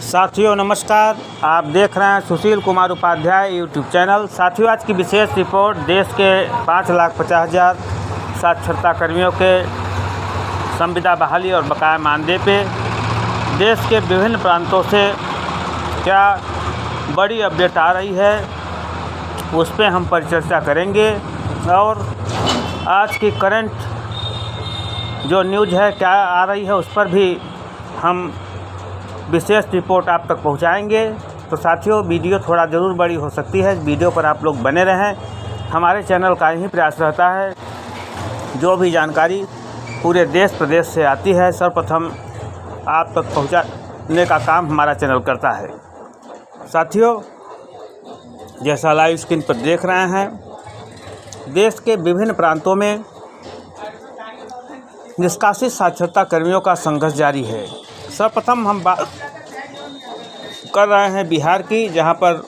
साथियों नमस्कार, आप देख रहे हैं सुशील कुमार उपाध्याय यूट्यूब चैनल। साथियों आज की विशेष रिपोर्ट देश के 5,50,000 साक्षरता कर्मियों के संविदा बहाली और बकाया मानदेय पे देश के विभिन्न प्रांतों से क्या बड़ी अपडेट आ रही है उस पर हम परिचर्चा करेंगे और आज की करंट जो न्यूज़ है क्या आ रही है उस पर भी हम विशेष रिपोर्ट आप तक पहुंचाएंगे। तो साथियों वीडियो थोड़ा ज़रूर बड़ी हो सकती है, वीडियो पर आप लोग बने रहें। हमारे चैनल का यही प्रयास रहता है जो भी जानकारी पूरे देश प्रदेश से आती है सर्वप्रथम आप तक पहुंचाने का काम हमारा चैनल करता है। साथियों जैसा लाइव स्क्रीन पर देख रहे हैं, देश के विभिन्न प्रांतों में निष्कासित साक्षरता कर्मियों का संघर्ष जारी है। सर्वप्रथम हम बात कर रहे हैं बिहार की, जहां पर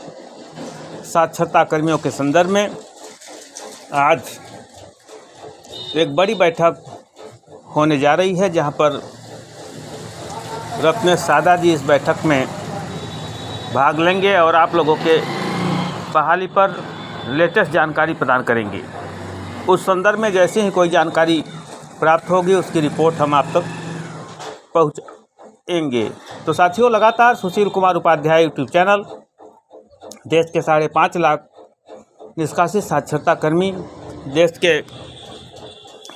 साक्षरता कर्मियों के संदर्भ में आज एक बड़ी बैठक होने जा रही है, जहां पर रत्नेश सादा जी इस बैठक में भाग लेंगे और आप लोगों के बहाली पर लेटेस्ट जानकारी प्रदान करेंगे। उस संदर्भ में जैसे ही कोई जानकारी प्राप्त होगी उसकी रिपोर्ट हम आप तक पहुँचाएंगे। तो साथियों लगातार सुशील कुमार उपाध्याय यूट्यूब चैनल देश के 5.5 लाख निष्कासित साक्षरता कर्मी, देश के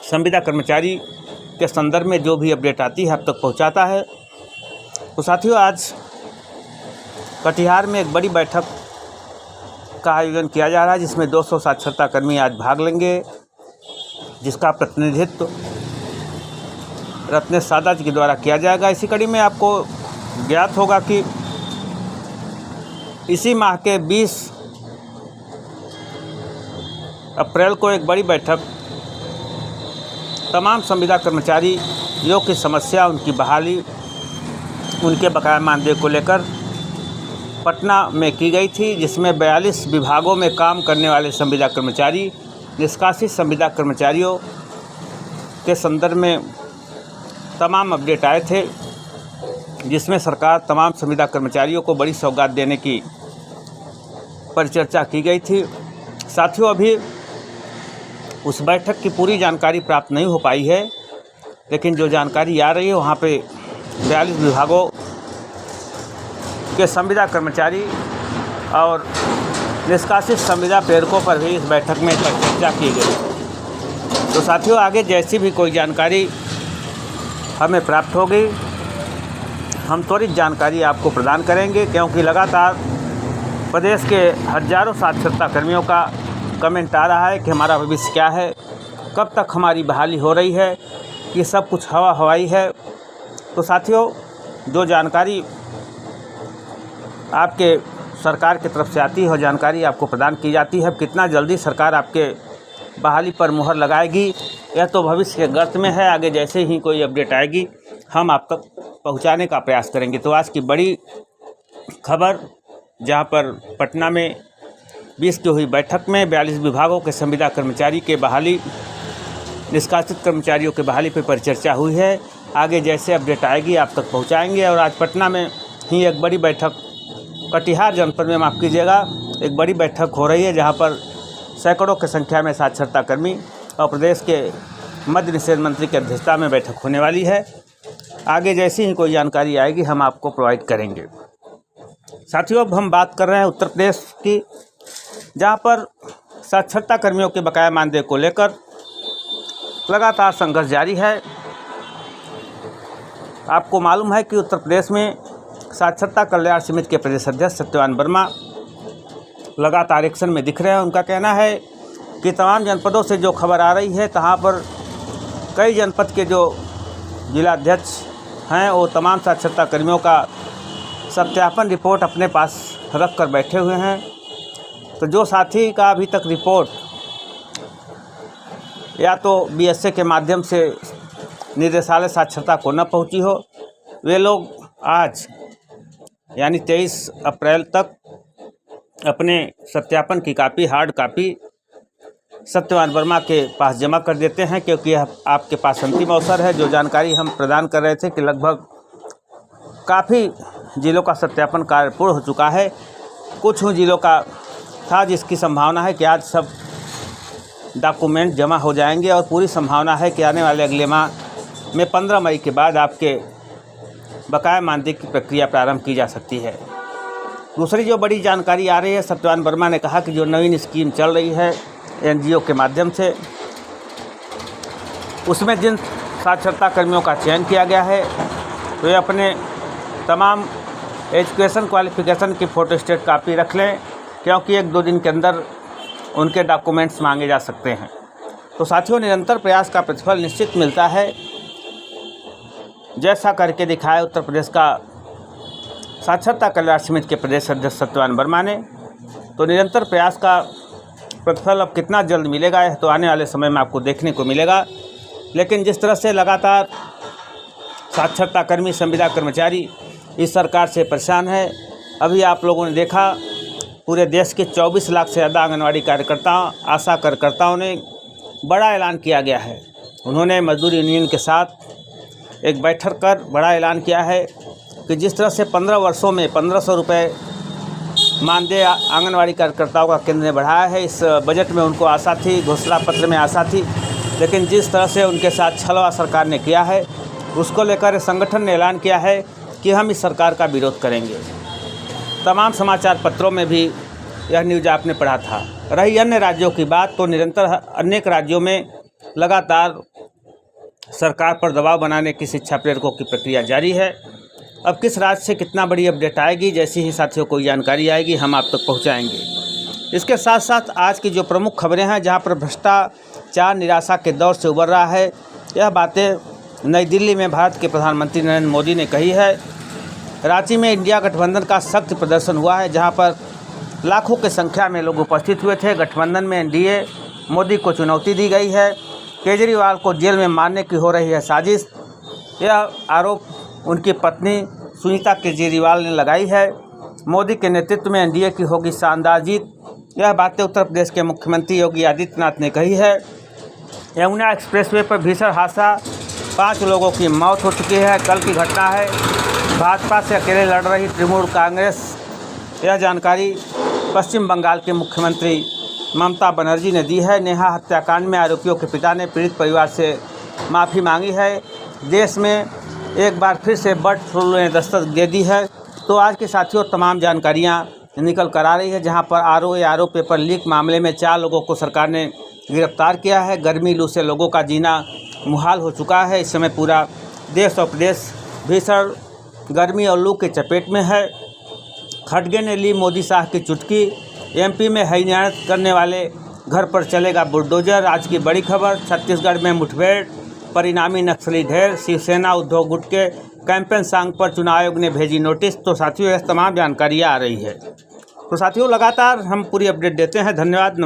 संविदा कर्मचारी के संदर्भ में जो भी अपडेट आती है आप तक पहुंचाता है। तो साथियों आज कटिहार में एक बड़ी बैठक का आयोजन किया जा रहा है जिसमें 200 साक्षरता कर्मी आज भाग लेंगे, जिसका प्रतिनिधित्व रत्नेश सादा जी के द्वारा किया जाएगा। इसी कड़ी में आपको ज्ञात होगा कि इसी माह के 20 अप्रैल को एक बड़ी बैठक तमाम संविदा कर्मचारियों की समस्या, उनकी बहाली, उनके बकाया मानदेय को लेकर पटना में की गई थी, जिसमें 42 विभागों में काम करने वाले संविदा कर्मचारी, निष्कासित संविदा कर्मचारियों के संदर्भ में तमाम अपडेट आए थे, जिसमें सरकार तमाम संविदा कर्मचारियों को बड़ी सौगात देने की परिचर्चा की गई थी। साथियों अभी उस बैठक की पूरी जानकारी प्राप्त नहीं हो पाई है, लेकिन जो जानकारी आ रही है वहाँ पे 42 विभागों के संविदा कर्मचारी और निष्कासित संविदा प्रेरकों पर भी इस बैठक में चर्चा की गई। तो साथियों आगे जैसी भी कोई जानकारी हमें प्राप्त होगी हम त्वरित जानकारी आपको प्रदान करेंगे, क्योंकि लगातार प्रदेश के हजारों साक्षरता कर्मियों का कमेंट आ रहा है कि हमारा भविष्य क्या है, कब तक हमारी बहाली हो रही है, ये सब कुछ हवा हवाई है। तो साथियों जो जानकारी आपके सरकार की तरफ से आती है और जानकारी आपको प्रदान की जाती है, कितना जल्दी सरकार आपके बहाली पर मुहर लगाएगी यह तो भविष्य के गर्त में है। आगे जैसे ही कोई अपडेट आएगी हम आप तक पहुंचाने का प्रयास करेंगे। तो आज की बड़ी खबर, जहां पर पटना में 20 की हुई बैठक में 42 विभागों के संविदा कर्मचारी के बहाली, निष्कासित कर्मचारियों के बहाली पर परिचर्चा हुई है। आगे जैसे अपडेट आएगी आप तक पहुँचाएँगे। और आज पटना में ही एक बड़ी बैठक, कटिहार जनपद में माफ़ कीजिएगा, एक बड़ी बैठक हो रही है जहाँ पर सैकड़ों की संख्या में साक्षरता कर्मी और प्रदेश के मद्य निषेध मंत्री की अध्यक्षता में बैठक होने वाली है। आगे जैसी ही कोई जानकारी आएगी हम आपको प्रोवाइड करेंगे। साथियों अब हम बात कर रहे हैं उत्तर प्रदेश की, जहाँ पर साक्षरता कर्मियों के बकाया मानदेय को लेकर लगातार संघर्ष जारी है। आपको मालूम है कि उत्तर प्रदेश में साक्षरता कल्याण समिति के प्रदेश अध्यक्ष सत्यवान वर्मा लगातार एक्शन में दिख रहे हैं। उनका कहना है कि तमाम जनपदों से जो खबर आ रही है, तहाँ पर कई जनपद के जो जिलाध्यक्ष हैं वो तमाम साक्षरता कर्मियों का सत्यापन रिपोर्ट अपने पास रख कर बैठे हुए हैं। तो जो साथी का अभी तक रिपोर्ट या तो बीएसए के माध्यम से निदेशालय साक्षरता को न पहुंची हो, वे लोग आज यानी 23 अप्रैल तक अपने सत्यापन की copy, hard copy Satyavan Verma के पास जमा कर देते हैं, क्योंकि यह आपके पास अंतिम अवसर है। जो जानकारी हम प्रदान कर रहे थे कि लगभग काफ़ी जिलों का सत्यापन कार्य पूर्ण हो चुका है। कुछ जिलों का था जिसकी संभावना है कि आज सब डॉक्यूमेंट जमा हो जाएंगे और पूरी संभावना है कि आने वाले अगले माह में 15 मई के बाद आपके बकाया मानदेय की प्रक्रिया प्रारंभ की जा सकती है। दूसरी जो बड़ी जानकारी आ रही है, सत्यवान वर्मा ने कहा कि जो नवीन स्कीम चल रही है एनजीओ के माध्यम से, उसमें जिन साक्षरता कर्मियों का चयन किया गया है तो ये अपने तमाम एजुकेशन क्वालिफिकेशन की फ़ोटोस्टेट कापी रख लें, क्योंकि 1-2 दिन के अंदर उनके डॉक्यूमेंट्स मांगे जा सकते हैं। तो साथियों, निरंतर प्रयास का प्रतिफल निश्चित मिलता है। जैसा करके दिखाया उत्तर प्रदेश का साक्षरता कल्याण समिति के प्रदेश अध्यक्ष सत्यवान वर्मा ने, तो निरंतर प्रयास का प्रतिफल अब कितना जल्द मिलेगा यह तो आने वाले समय में आपको देखने को मिलेगा। लेकिन जिस तरह से लगातार साक्षरता कर्मी, संविदा कर्मचारी इस सरकार से परेशान है, अभी आप लोगों ने देखा पूरे देश के 24 लाख से ज़्यादा आंगनवाड़ी कार्यकर्ताओं, आशा कार्यकर्ताओं ने बड़ा ऐलान किया गया है। उन्होंने मजदूर यूनियन के साथ एक बैठक कर बड़ा ऐलान किया है कि जिस तरह से 15 वर्षों में 1500 रुपये मानदेय आंगनवाड़ी कार्यकर्ताओं का केंद्र ने बढ़ाया है। इस बजट में उनको आशा थी, घोषणा पत्र में आशा थी, लेकिन जिस तरह से उनके साथ छलवा सरकार ने किया है, उसको लेकर संगठन ने ऐलान किया है कि हम इस सरकार का विरोध करेंगे। तमाम समाचार पत्रों में भी यह न्यूज़ आपने पढ़ा था। रही अन्य राज्यों की बात, तो निरंतर अनेक राज्यों में लगातार सरकार पर दबाव बनाने की शिक्षा प्रेरकों की प्रक्रिया जारी है। अब किस राज्य से कितना बड़ी अपडेट आएगी, जैसी ही साथियों को जानकारी आएगी हम आप तक पहुंचाएंगे। इसके साथ साथ आज की जो प्रमुख खबरें हैं, जहां पर भ्रष्टाचार निराशा के दौर से उबर रहा है, यह बातें नई दिल्ली में भारत के प्रधानमंत्री नरेंद्र मोदी ने कही है। रांची में इंडिया गठबंधन का सख्त प्रदर्शन हुआ है, जहां पर लाखों की संख्या में लोग उपस्थित हुए थे। गठबंधन में एनडीए मोदी को चुनौती दी गई है। केजरीवाल को जेल में मारने की हो रही है साजिश, यह आरोप उनकी पत्नी सुनीता केजरीवाल ने लगाई है। मोदी के नेतृत्व में एनडीए की होगी शानदार जीत, यह बातें उत्तर प्रदेश के मुख्यमंत्री योगी आदित्यनाथ ने कही है। यमुना एक्सप्रेसवे पर भीषण हादसा, 5 लोगों की मौत हो चुकी है। कल की घटना है। भाजपा से अकेले लड़ रही तृणमूल कांग्रेस, यह जानकारी पश्चिम बंगाल के मुख्यमंत्री ममता बनर्जी ने दी है। नेहा हत्याकांड में आरोपियों के पिता ने पीड़ित परिवार से माफ़ी मांगी है। देश में एक बार फिर से बर्ड फ्लू ने दस्तक दे दी है। तो आज के साथियों तमाम जानकारियां निकल कर आ रही है, जहां पर आरओ पेपर लीक मामले में 4 लोगों को सरकार ने गिरफ्तार किया है। गर्मी लू से लोगों का जीना मुहाल हो चुका है। इस समय पूरा देश और प्रदेश भीषण गर्मी और लू के चपेट में है। खड़गे ने ली मोदी शाह की चुटकी, एमपी में हरियाणा करने वाले घर पर चलेगा बुलडोजर। आज की बड़ी खबर, छत्तीसगढ़ में मुठभेड़, परिणामी नक्सली ढेर, शिवसेना उद्धव गुट के कैंपेन सांग पर चुनाव आयोग ने भेजी नोटिस। तो साथियों यह तमाम जानकारियाँ आ रही है। तो साथियों लगातार हम पूरी अपडेट देते हैं। धन्यवाद, नमस्कार।